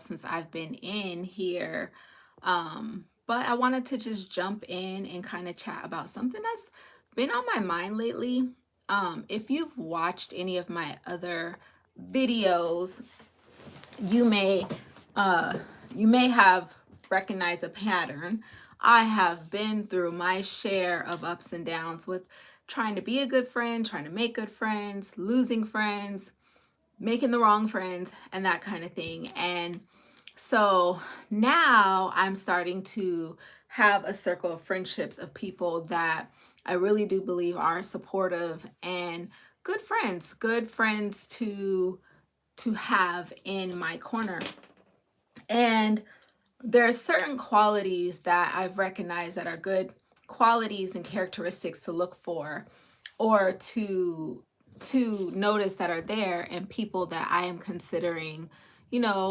since I've been in here. But I wanted to just jump in and kind of chat about something that's been on my mind lately. If you've watched any of my other videos, you may uh you may have recognized a pattern. I have been through my share of ups and downs with trying to be a good friend, trying to make good friends, losing friends, making the wrong friends, and that kind of thing. And so now I'm starting to have a circle of friendships of people that I really do believe are supportive and good friends to have in my corner. And there are certain qualities that I've recognized that are good qualities and characteristics to look for, or to notice that are there in people that I am considering,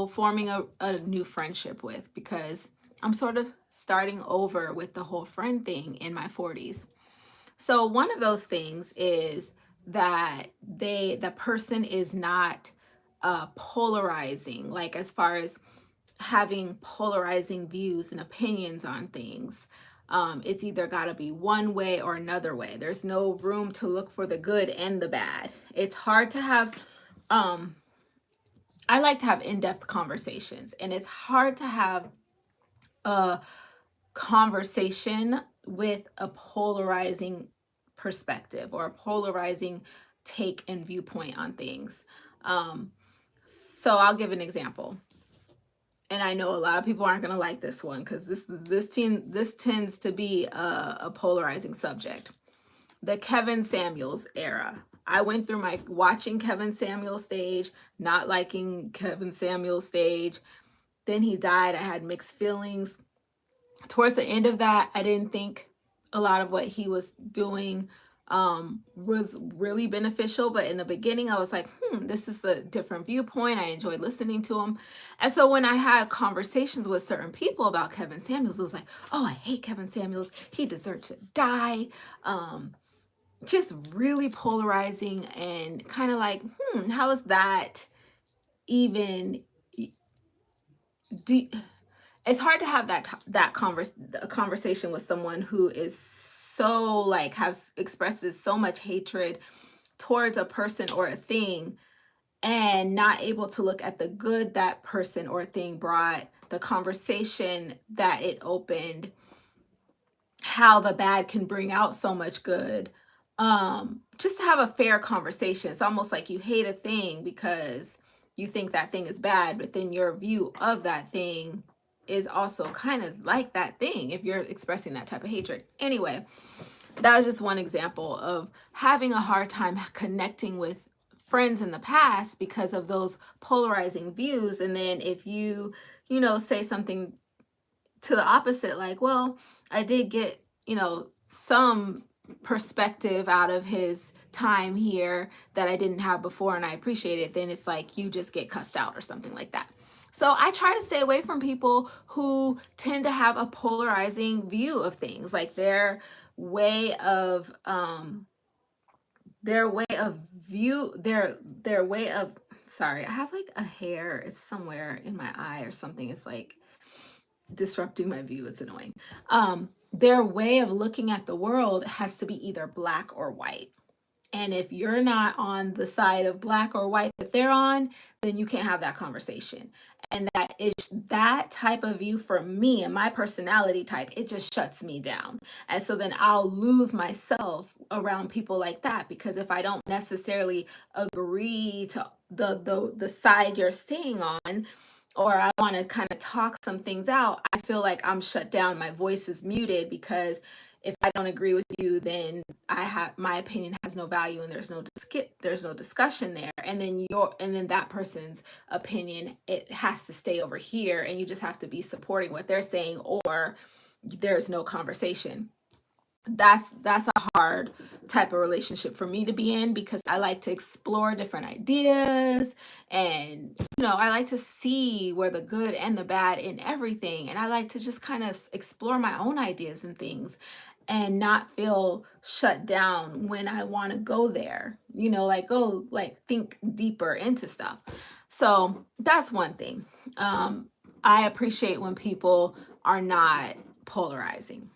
forming a new friendship with, because I'm sort of starting over with the whole friend thing in my 40s. So one of those things is that the person is not polarizing, like as far as having polarizing views and opinions on things. It's either got to be one way or another way. There's no room to look for the good and the bad. It's hard to have, um, I like to have in depth conversations, and it's hard to have a conversation with a polarizing perspective or a polarizing take and viewpoint on things. Um, so I'll give an example, and I know a lot of people aren't going to like this one because this tends to be a polarizing subject. The Kevin Samuels era. I went through my watching Kevin Samuels stage, not liking Kevin Samuels stage. Then he died. I had mixed feelings. Towards the end of that, I didn't think a lot of what he was doing was really beneficial. But in the beginning, I was like, this is a different viewpoint. I enjoyed listening to him. And so when I had conversations with certain people about Kevin Samuels, it was like, oh, I hate Kevin Samuels. He deserves to die. Just really polarizing and kind of like, how is that even? Do, it's hard to have a conversation with someone who is so like has expresses so much hatred towards a person or a thing, and not able to look at the good that person or thing brought, the conversation that it opened, how the bad can bring out so much good. Just to have a fair conversation. It's almost like you hate a thing because you think that thing is bad, but then your view of that thing is also kind of like that thing if you're expressing that type of hatred. Anyway, that was just one example of having a hard time connecting with friends in the past because of those polarizing views. And then if say something to the opposite, like, well, I did get, some perspective out of his time here that I didn't have before and I appreciate it, then it's like you just get cussed out or something like that. So I try to stay away from people who tend to have a polarizing view of things, like way of their way of view their way of sorry, I have like a hair, it's somewhere in my eye or something. It's like disrupting my view. It's annoying. Their way of looking at the world has to be either black or white. And if you're not on the side of black or white that they're on, then you can't have that conversation. And that type of view for me and my personality type, it just shuts me down. And so then I'll lose myself around people like that, because if I don't necessarily agree to the side you're staying on, or I want to kind of talk some things out, I feel like I'm shut down. My voice is muted because if I don't agree with you, then I have my opinion has no value, and there's no discussion there. And then that person's opinion, it has to stay over here, and you just have to be supporting what they're saying, or there's no conversation. That's a hard type of relationship for me to be in, because I like to explore different ideas, and I like to see where the good and the bad in everything, and I like to just kind of explore my own ideas and things and not feel shut down when I want to go there, like go like think deeper into stuff. So that's one thing. I appreciate when people are not polarizing.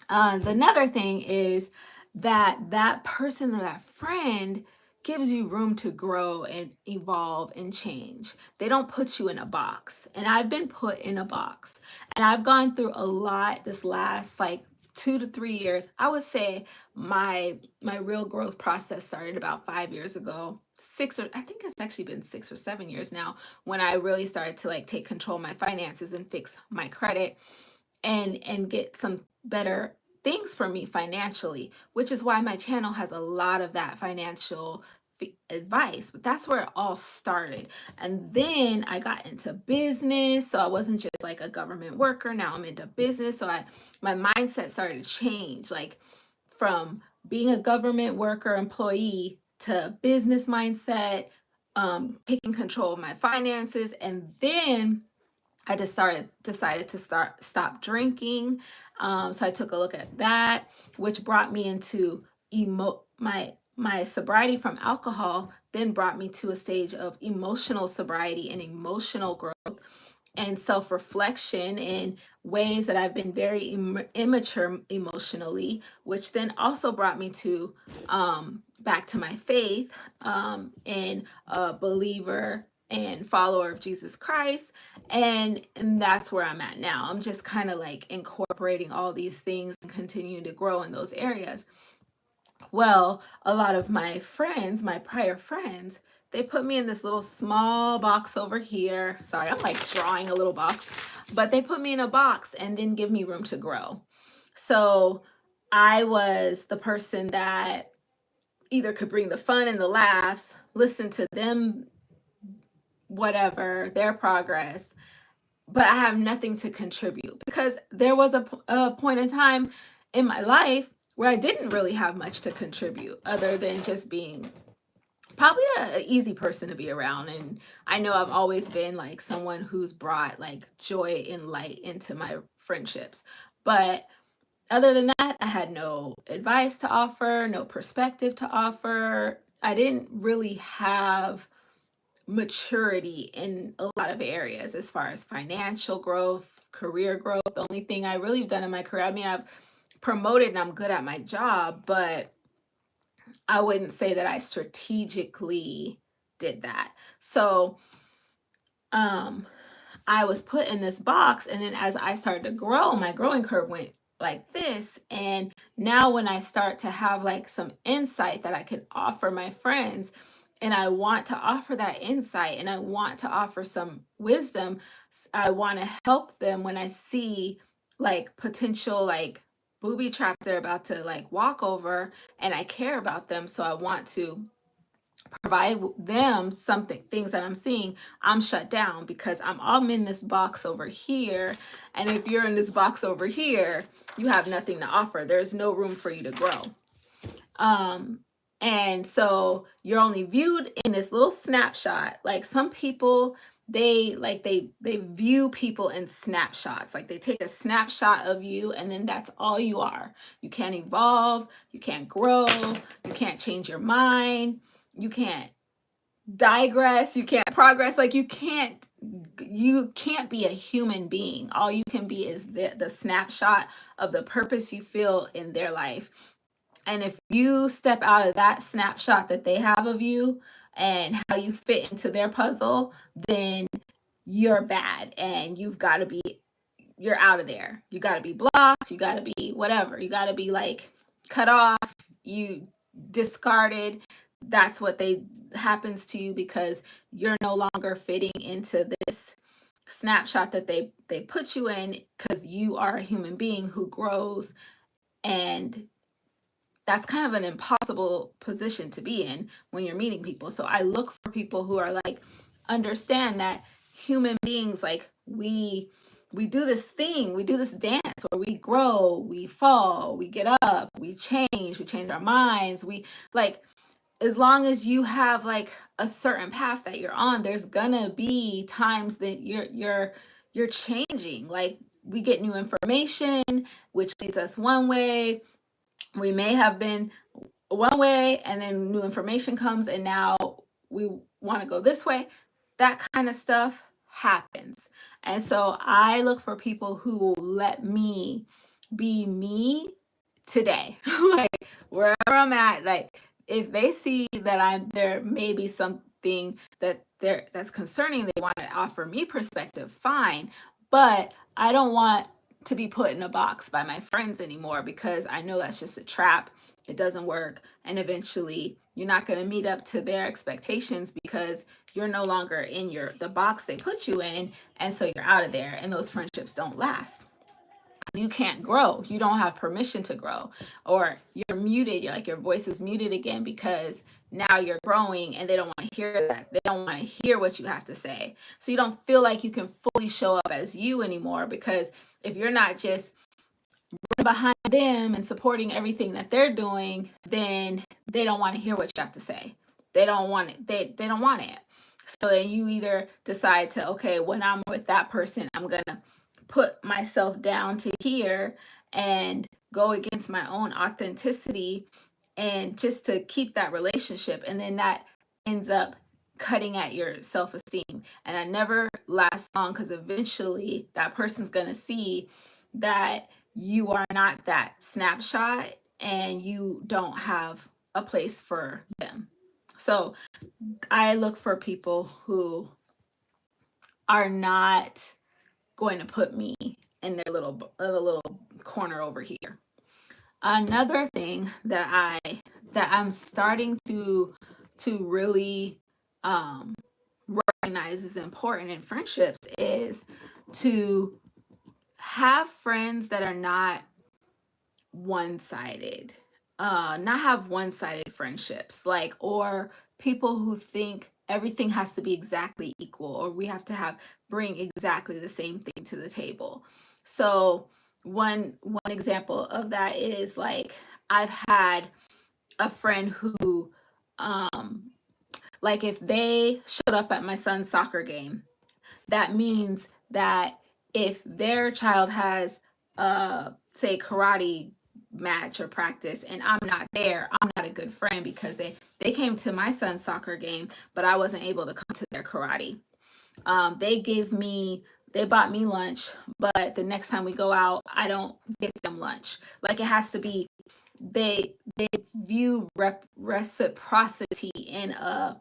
The another thing is that that person or that friend gives you room to grow and evolve and change. They don't put you in a box. And I've been put in a box. And I've gone through a lot this last like 2 to 3 years. I would say my real growth process started about 5 years ago. Six, or I think it's actually been 6 or 7 years now, when I really started to like take control of my finances and fix my credit and get some better things for me financially, which is why my channel has a lot of that financial advice. But that's where it all started. And then I got into business, so I wasn't just like a government worker. Now I'm into business, so I my mindset started to change, like from being a government worker employee to business mindset, taking control of my finances. And then I just decided to stop drinking. So I took a look at that, which brought me into my sobriety from alcohol. Then brought me to a stage of emotional sobriety and emotional growth and self reflection in ways that I've been very immature emotionally, which then also brought me to back to my faith, in a believer and follower of Jesus Christ. And that's where I'm at now. I'm just kind of like incorporating all these things and continuing to grow in those areas. Well, a lot of my friends, my prior friends, they put me in this little small box over here. Sorry, I'm like drawing a little box, but they put me in a box and didn't give me room to grow. So I was the person that either could bring the fun and the laughs, listen to them, whatever, their progress, but I have nothing to contribute, because there was a point in time in my life where I didn't really have much to contribute other than just being probably a easy person to be around. And I know I've always been like someone who's brought like joy and light into my friendships. But other than that, I had no advice to offer, no perspective to offer. I didn't really have maturity in a lot of areas as far as financial growth, career growth. The only thing I really have done in my career, I mean, I've promoted and I'm good at my job, but I wouldn't say that I strategically did that. So, um, I was put in this box, and then as I started to grow, my growing curve went like this. And now when I start to have like some insight that I can offer my friends, and I want to offer that insight and I want to offer some wisdom, I want to help them when I see like potential like booby trap they're about to like walk over, and I care about them, so I want to provide them something, things that I'm seeing. I'm shut down because I'm in this box over here. And if you're in this box over here, you have nothing to offer. There's no room for you to grow. And so you're only viewed in this little snapshot. Like some people, they view people in snapshots. Like they take a snapshot of you and then that's all you are. You can't evolve, you can't grow, you can't change your mind, you can't digress, you can't progress. Like you can't be a human being. All you can be is the snapshot of the purpose you feel in their life. And if you step out of that snapshot that they have of you and how you fit into their puzzle, then you're bad and you're out of there. You got to be blocked, you got to be whatever. You got to be like cut off, you discarded. That's what they happens to you because you're no longer fitting into this snapshot that they put you in, because you are a human being who grows. And that's kind of an impossible position to be in when you're meeting people. So I look for people who are like understand that human beings, like we do this thing, we do this dance where we grow, we fall, we get up, we change our minds. We like, as long as you have like a certain path that you're on, there's gonna be times that you're changing. Like we get new information which leads us one way. We may have been one way and then new information comes and now we want to go this way. That kind of stuff happens. And so I look for people who will let me be me today. Like wherever I'm at, like if they see that I'm there may be something that's concerning, they want to offer me perspective, fine. But I don't want to be put in a box by my friends anymore, because I know that's just a trap. It doesn't work. And eventually you're not going to meet up to their expectations because you're no longer in the box they put you in. And so you're out of there, and those friendships don't last. You can't grow. You don't have permission to grow, or you're muted. You're like, your voice is muted again because now you're growing and they don't want to hear that. They don't want to hear what you have to say. So you don't feel like you can fully show up as you anymore, because if you're not just behind them and supporting everything that they're doing, then they don't want to hear what you have to say. They don't want it. They don't want it. So then you either decide to, okay, when I'm with that person, I'm going to put myself down to here and go against my own authenticity, and just to keep that relationship. And then that ends up cutting at your self-esteem. And that never lasts long, because eventually that person's going to see that you are not that snapshot and you don't have a place for them. So I look for people who are not going to put me in their little corner over here. Another thing that I'm starting to really um, recognize is important in friendships is to have friends that are not one-sided. Not have one-sided friendships, like, or people who think everything has to be exactly equal, or we have to bring exactly the same thing to the table. So one example of that is, like, I've had a friend who like, if they showed up at my son's soccer game, that means that if their child has say karate match or practice and I'm not there, I'm not a good friend, because they came to my son's soccer game but I wasn't able to come to their karate. They bought me lunch, but the next time we go out I don't get them lunch. Like, it has to be, they view reciprocity in a,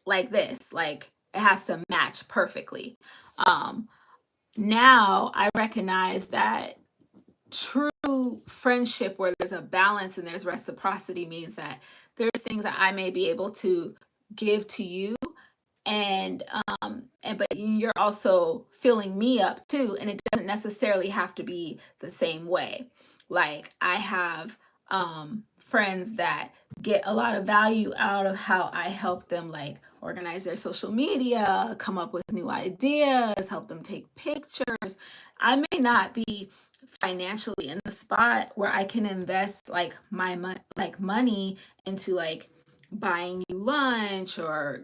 like this, like it has to match perfectly. um Now I recognize that true friendship where there's a balance and there's reciprocity means that there's things that I may be able to give to you, and but you're also filling me up too, and it doesn't necessarily have to be the same way. Like, I have friends that get a lot of value out of how I help them, like, organize their social media, come up with new ideas, help them take pictures. I may not be financially in the spot where I can invest, like, like money into, like, buying you lunch or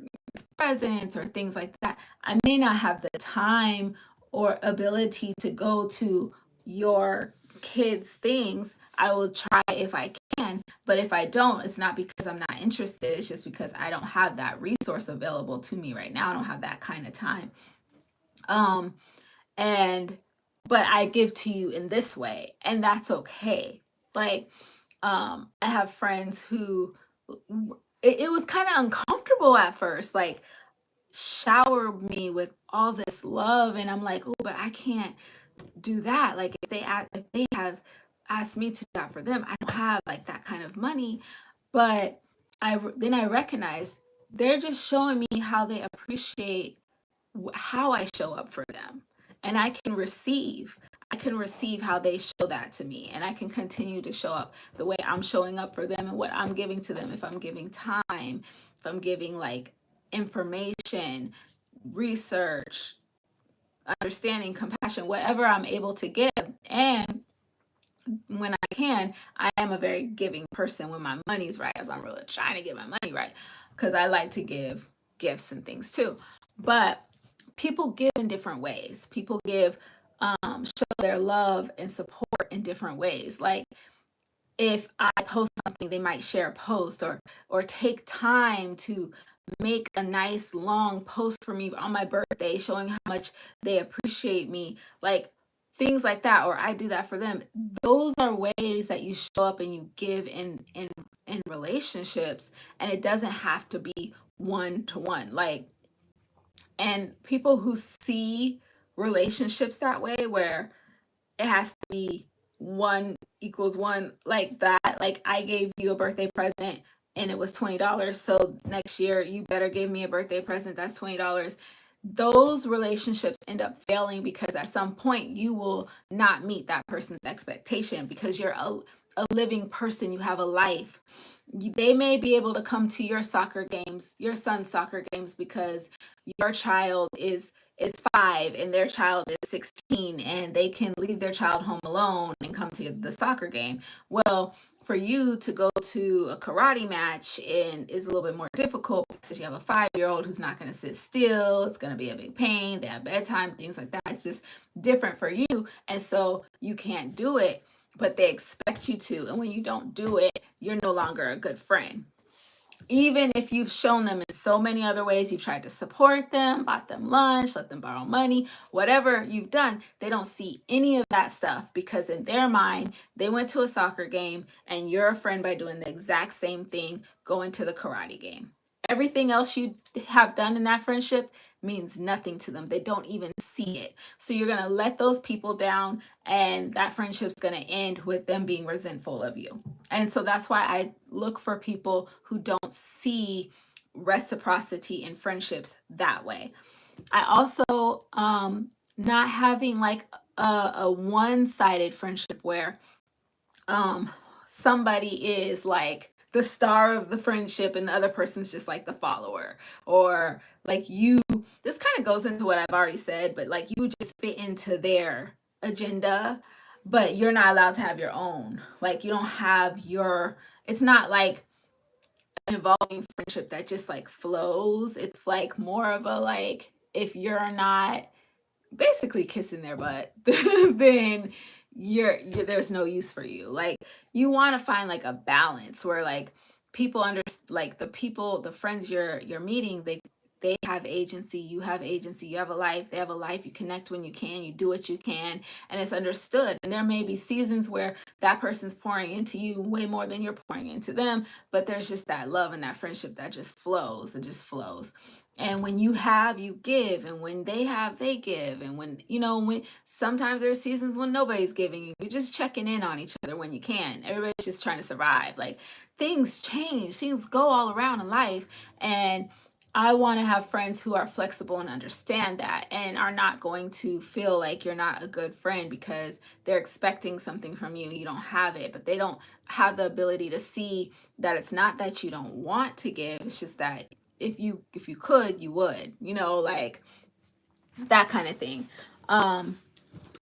presents or things like that. I may not have the time or ability to go to your kids' things. I will try if I can, but if I don't, it's not because I'm not interested. It's just because I don't have that resource available to me right now. I don't have that kind of time. Um, and but I give to you in this way, and that's okay. Like, I have friends who it was kind of uncomfortable at first, like, shower me with all this love, and I'm like, oh, but I can't do that. Like, if they have asked me to do that for them, I don't have, like, that kind of money. But then I recognize they're just showing me how they appreciate how I show up for them, and I can receive how they show that to me, and I can continue to show up the way I'm showing up for them and what I'm giving to them. If I'm giving time, if I'm giving, like, information, research, understanding, compassion, whatever I'm able to give. And when I can, I am a very giving person when my money's right, as I'm really trying to get my money right, because I like to give gifts and things too. But people give in different ways. People give, show their love and support in different ways. Like, if I post something, they might share a post, or take time to make a nice long post for me on my birthday showing how much they appreciate me, like things like that, or I do that for them. Those are ways that you show up and you give in relationships, and it doesn't have to be one to one. Like, and people who see relationships that way, where it has to be one equals one, like that. Like, I gave you a birthday present and it was $20. So next year you better give me a birthday present that's $20. Those relationships end up failing because at some point you will not meet that person's expectation because you're a living person. You have a life. They may be able to come to your soccer games, your son's soccer games, because your child is 5 and their child is 16, and they can leave their child home alone and come to the soccer game. Well, for you to go to a karate match and is a little bit more difficult because you have a 5-year-old who's not going to sit still. It's going to be a big pain. They have bedtime, things like that. It's just different for you. And so you can't do it, but they expect you to. And when you don't do it, you're no longer a good friend. Even if you've shown them in so many other ways, you've tried to support them, bought them lunch, let them borrow money, whatever you've done, they don't see any of that stuff because in their mind, they went to a soccer game and you're a friend by doing the exact same thing, going to the karate game. Everything else you have done in that friendship means nothing to them. They don't even see it. So you're going to let those people down, and that friendship's going to end with them being resentful of you. And so that's why I look for people who don't see reciprocity in friendships that way. I also not having like a one-sided friendship where somebody is like the star of the friendship and the other person's just like the follower, or like you, this kind of goes into what I've already said, but like you just fit into their agenda, but you're not allowed to have your own. Like, you don't have your, it's not like an evolving friendship that just like flows. It's like more of a, like, if you're not basically kissing their butt, then there's no use for you. Like, you want to find like a balance where like people under, like the friends you're meeting, they have agency, you have agency, you have a life, they have a life, you connect when you can, you do what you can, and it's understood. And there may be seasons where that person's pouring into you way more than you're pouring into them, but there's just that love and that friendship that just flows. It just flows. And when you have, you give, and when they have, they give. And when, when sometimes there's seasons when nobody's giving, you're just checking in on each other when you can. Everybody's just trying to survive. Like, things change, things go all around in life, and I want to have friends who are flexible and understand that, and are not going to feel like you're not a good friend because they're expecting something from you. You don't have it, but they don't have the ability to see that it's not that you don't want to give. It's just that if you could, you would, like that kind of thing.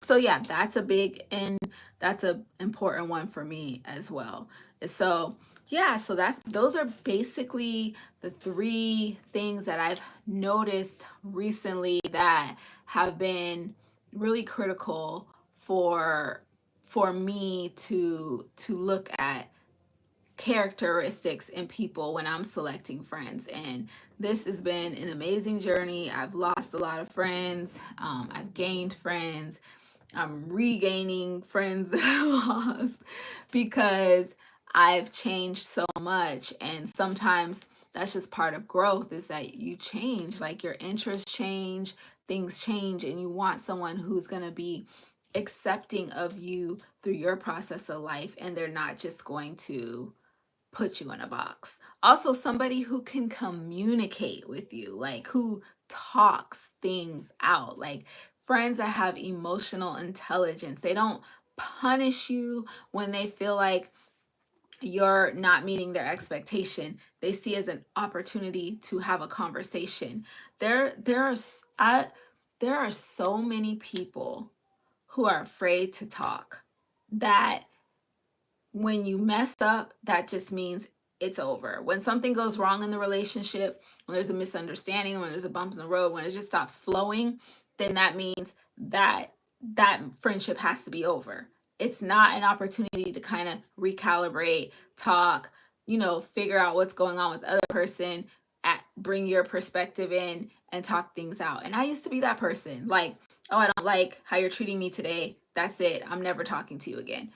So yeah, that's a big, and that's a important one for me as well. So yeah, so those are basically the 3 things that I've noticed recently that have been really critical for me to look at characteristics in people when I'm selecting friends. And this has been an amazing journey. I've lost a lot of friends. I've gained friends. I'm regaining friends that I lost because I've changed so much. And sometimes that's just part of growth, is that you change, like your interests change, things change, and you want someone who's going to be accepting of you through your process of life, and they're not just going to put you in a box. Also, somebody who can communicate with you, like who talks things out, like friends that have emotional intelligence. They don't punish you when they feel like you're not meeting their expectation. They see as an opportunity to have a conversation. There are so many people who are afraid to talk, that when you mess up, that just means it's over. When something goes wrong in the relationship, when there's a misunderstanding, when there's a bump in the road, when it just stops flowing, then that means that that friendship has to be over. It's not an opportunity to kind of recalibrate, talk, figure out what's going on with the other person. bring your perspective in and talk things out. And I used to be that person, like, oh, I don't like how you're treating me today. That's it. I'm never talking to you again.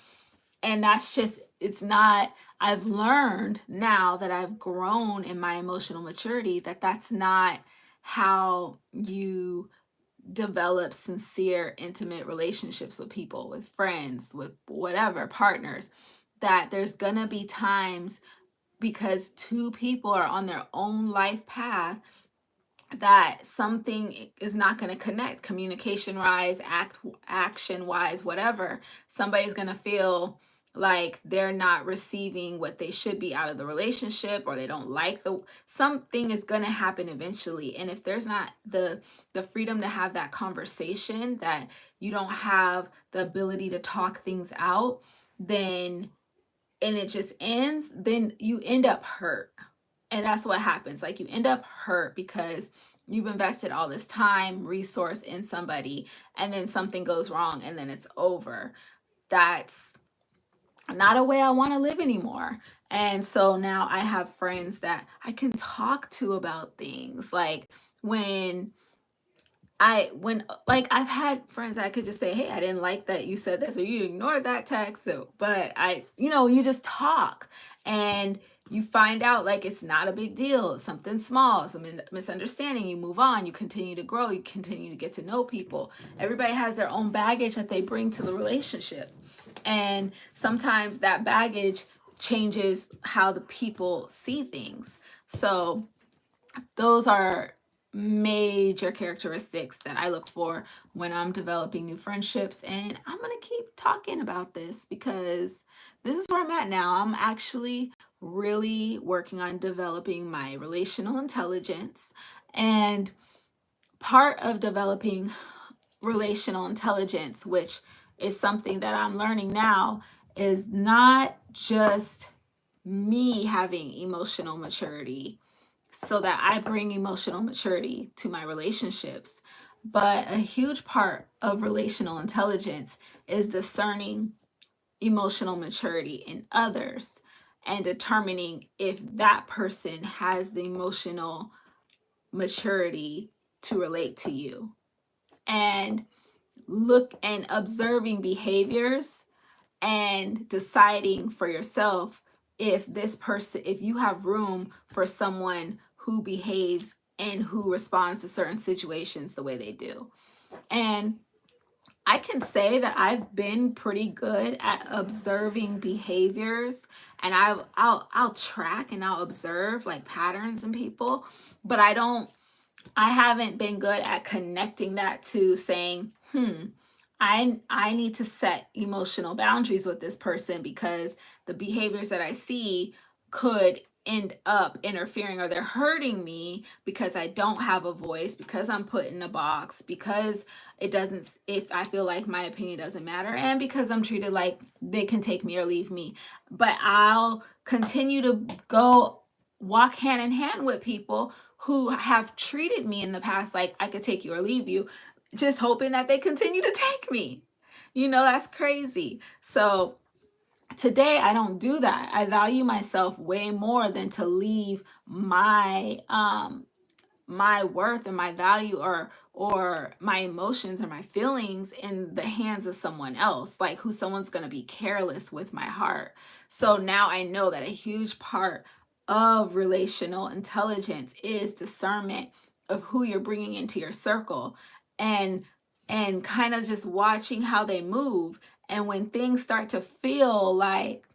And that's just, it's not, I've learned now that I've grown in my emotional maturity that that's not how you develop sincere, intimate relationships with people, with friends, with whatever, partners. That there's gonna be times, because two people are on their own life path, that something is not going to connect, communication wise, action wise, whatever. Somebody's going to feel like they're not receiving what they should be out of the relationship, or they don't like the, something is going to happen eventually. And if there's not the freedom to have that conversation, that you don't have the ability to talk things out, then, and it just ends, then you end up hurt. And that's what happens. Like, you end up hurt because you've invested all this time, resource in somebody, and then something goes wrong and then it's over. That's not a way I want to live anymore. And so now I have friends that I can talk to about things. Like, when like, I've had friends I could just say, hey, I didn't like that you said this, or you ignored that text. So, but you just talk, and you find out like it's not a big deal. It's something small, some misunderstanding. You move on, you continue to grow, you continue to get to know people. Everybody has their own baggage that they bring to the relationship. And sometimes that baggage changes how the people see things. So those are major characteristics that I look for when I'm developing new friendships. And I'm going to keep talking about this because this is where I'm at now. I'm actually really working on developing my relational intelligence. And part of developing relational intelligence, which is something that I'm learning now, is not just me having emotional maturity so that I bring emotional maturity to my relationships. But a huge part of relational intelligence is discerning emotional maturity in others and determining if that person has the emotional maturity to relate to you. And look and observing behaviors and deciding for yourself if this person, if you have room for someone who behaves and who responds to certain situations the way they do. And I can say that I've been pretty good at observing behaviors, and I'll track and I'll observe like patterns in people, but I haven't been good at connecting that to saying, I need to set emotional boundaries with this person because the behaviors that I see could end up interfering, or they're hurting me because I don't have a voice, because I'm put in a box, because it doesn't, if I feel like my opinion doesn't matter, and because I'm treated like they can take me or leave me. But I'll continue to go walk hand in hand with people who have treated me in the past like I could take you or leave you, just hoping that they continue to take me. That's crazy. So today I don't do that. I value myself way more than to leave my worth and my value, or my emotions or my feelings in the hands of someone else, like who someone's going to be careless with my heart. So now I know that a huge part of relational intelligence is discernment of who you're bringing into your circle, and kind of just watching how they move. And when things start to feel like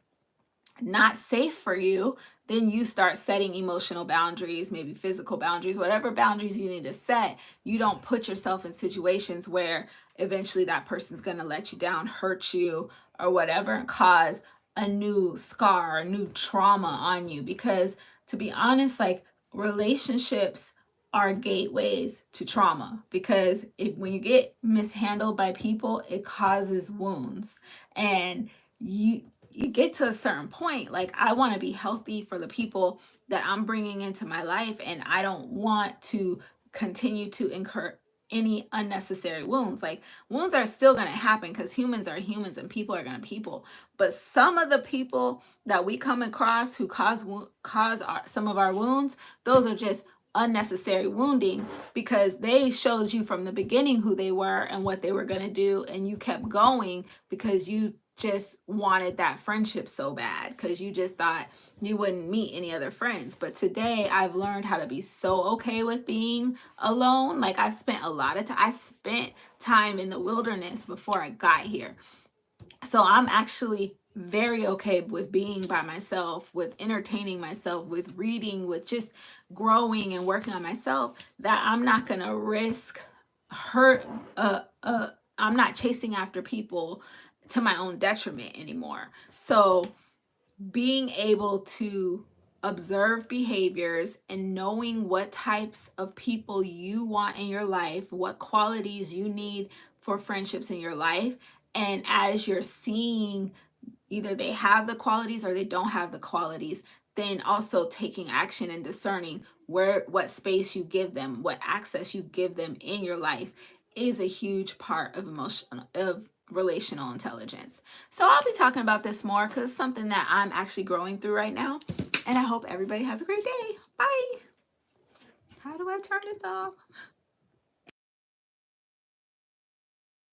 not safe for you, then you start setting emotional boundaries, maybe physical boundaries, whatever boundaries you need to set. You don't put yourself in situations where eventually that person's going to let you down, hurt you, or whatever, and cause a new scar, a new trauma on you. Because to be honest, like, relationships are gateways to trauma, because when you get mishandled by people, it causes wounds. And you get to a certain point, like, I want to be healthy for the people that I'm bringing into my life, and I don't want to continue to any unnecessary wounds. Like, wounds are still going to happen because humans are humans and people are going to people. But some of the people that we come across who cause some of our wounds, those are just unnecessary wounding, because they showed you from the beginning who they were and what they were going to do, and you kept going because you just wanted that friendship so bad, because you just thought you wouldn't meet any other friends. But today I've learned how to be so okay with being alone. Like, I've spent a lot of time, I spent time in the wilderness before I got here. So I'm actually very okay with being by myself, with entertaining myself, with reading, with just growing and working on myself, that I'm not going to risk hurt. I'm not chasing after people to my own detriment anymore. So being able to observe behaviors and knowing what types of people you want in your life, what qualities you need for friendships in your life. And as you're seeing either they have the qualities or they don't have the qualities, then also taking action and discerning what space you give them, what access you give them in your life, is a huge part of relational intelligence. So I'll be talking about this more because it's something that I'm actually growing through right now. And I hope everybody has a great day. Bye. How do I turn this off?